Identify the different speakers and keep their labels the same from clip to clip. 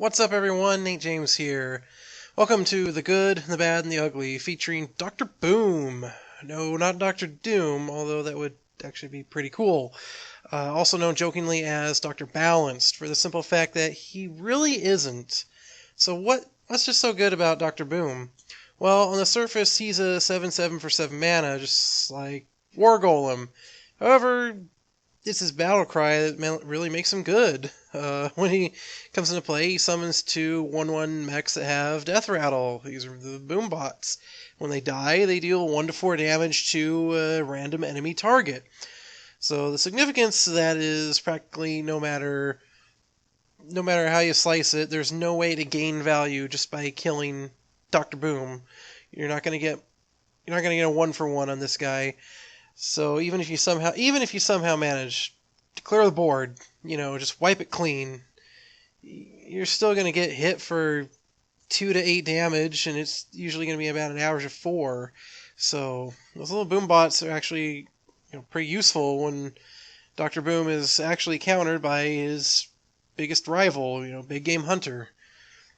Speaker 1: What's up, everyone? Nate James here. Welcome to The Good, the Bad, and the Ugly, featuring Dr. Boom. No, not Dr. Doom, although that would actually be pretty cool. Also known jokingly as Dr. Balanced, for the simple fact that he really isn't. So what's just so good about Dr. Boom? Well, on the surface, he's a 7/7 for 7 mana, just like War Golem. However, it's his battle cry that really makes him good. When he comes into play, he summons two 1/1 mechs that have Death Rattle. These are the boom bots. When they die, they deal 1 to 4 damage to a random enemy target. So the significance of that is practically no matter how you slice it, there's no way to gain value just by killing Dr. Boom. You're not gonna get a 1-for-1 on this guy. So even if you somehow manage to clear the board, just wipe it clean, you're still going to get hit for 2 to 8 damage, and it's usually going to be about an average of 4. So those little boom bots are actually pretty useful when Dr. Boom is actually countered by his biggest rival, Big Game Hunter.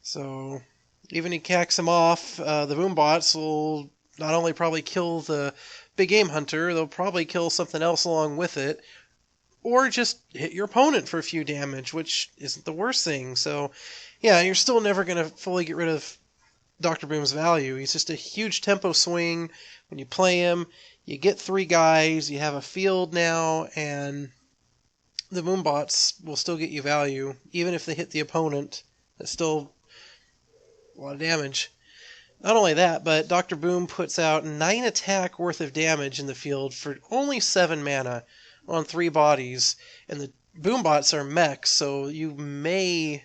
Speaker 1: So even if he cacks him off, the boom bots will not only probably kill the Big Game Hunter, they'll probably kill something else along with it, or just hit your opponent for a few damage, which isn't the worst thing. So, yeah, you're still never going to fully get rid of Dr. Boom's value. He's just a huge tempo swing. When you play him, you get 3 guys, you have a field now, and the Boombots will still get you value. Even if they hit the opponent, that's still a lot of damage. Not only that, but Dr. Boom puts out 9 attack worth of damage in the field for only 7 mana on 3 bodies. And the Boombots are mechs, so you may,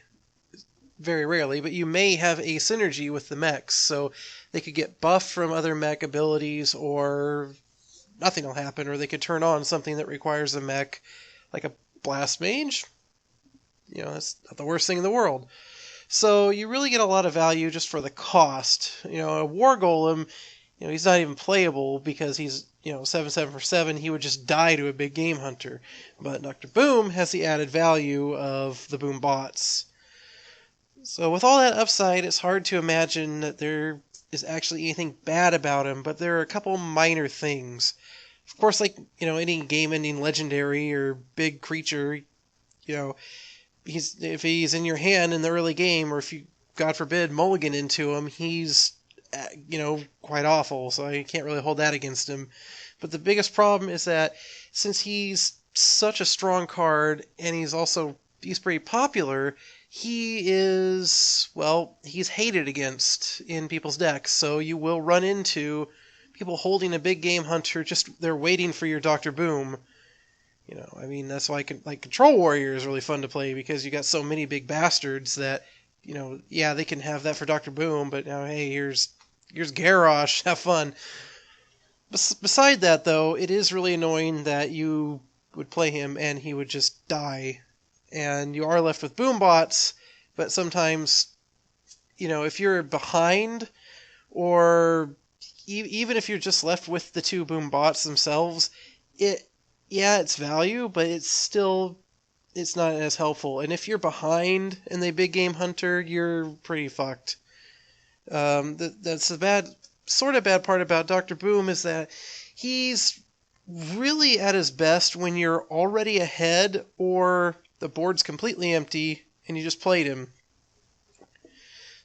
Speaker 1: very rarely, but you may have a synergy with the mechs. So they could get buffed from other mech abilities, or nothing will happen, or they could turn on something that requires a mech, like a Blast Mage. That's not the worst thing in the world. So you really get a lot of value just for the cost. A War Golem, he's not even playable because he's, 7/7 for 7. He would just die to a Big Game Hunter. But Dr. Boom has the added value of the Boom bots. So with all that upside, it's hard to imagine that there is actually anything bad about him, but there are a couple minor things. Of course, like, any game-ending legendary or big creature, if he's in your hand in the early game, or if you, God forbid, mulligan into him, he's, quite awful, so I can't really hold that against him. But the biggest problem is that since he's such a strong card, and he's pretty popular, he's hated against in people's decks, so you will run into people holding a Big Game Hunter, they're waiting for your Dr. Boom. That's why Control Warrior is really fun to play, because you got so many big bastards that, they can have that for Dr. Boom, but now, hey, here's Garrosh, have fun. Beside that, though, it is really annoying that you would play him and he would just die, and you are left with boom bots, but sometimes, if you're behind, or even if you're just left with the 2 boom bots themselves, it's value, but it's not as helpful. And if you're behind in the Big Game Hunter, you're pretty fucked. That's the bad part about Dr. Boom, is that he's really at his best when you're already ahead, or the board's completely empty and you just played him.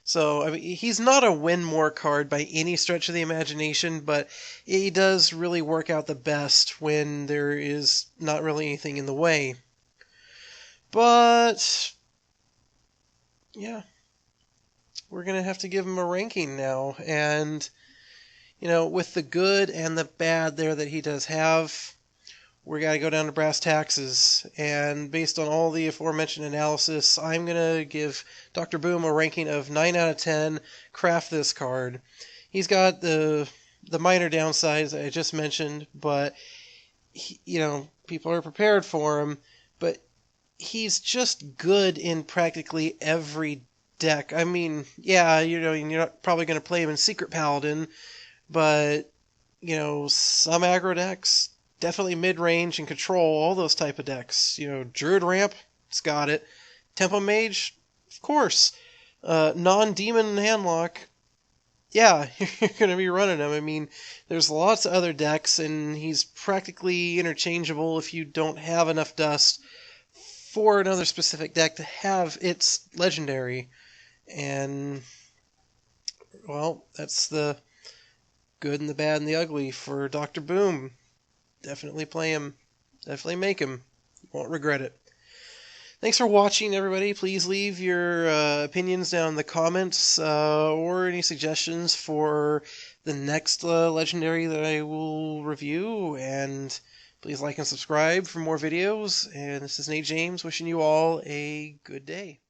Speaker 1: So, he's not a win more card by any stretch of the imagination, but he does really work out the best when there is not really anything in the way. But, yeah, we're going to have to give him a ranking now. And, with the good and the bad there that he does have, we got to go down to brass taxes. And based on all the aforementioned analysis, I'm going to give Dr. Boom a ranking of 9 out of 10. Craft this card. He's got the minor downsides I just mentioned, but, people are prepared for him. But he's just good in practically every deck. You're not probably going to play him in Secret Paladin, but, some aggro decks, definitely mid-range and control, all those type of decks. Druid Ramp, it's got it. Tempo Mage, of course. non-demon handlock, yeah, you're going to be running him. I mean, there's lots of other decks, and he's practically interchangeable if you don't have enough dust for another specific deck to have its legendary. And, well, that's the good and the bad and the ugly for Dr. Boom. Definitely play him. Definitely make him. You won't regret it. Thanks for watching, everybody. Please leave your opinions down in the comments or any suggestions for the next legendary that I will review. And please like and subscribe for more videos. And this is Nate James wishing you all a good day.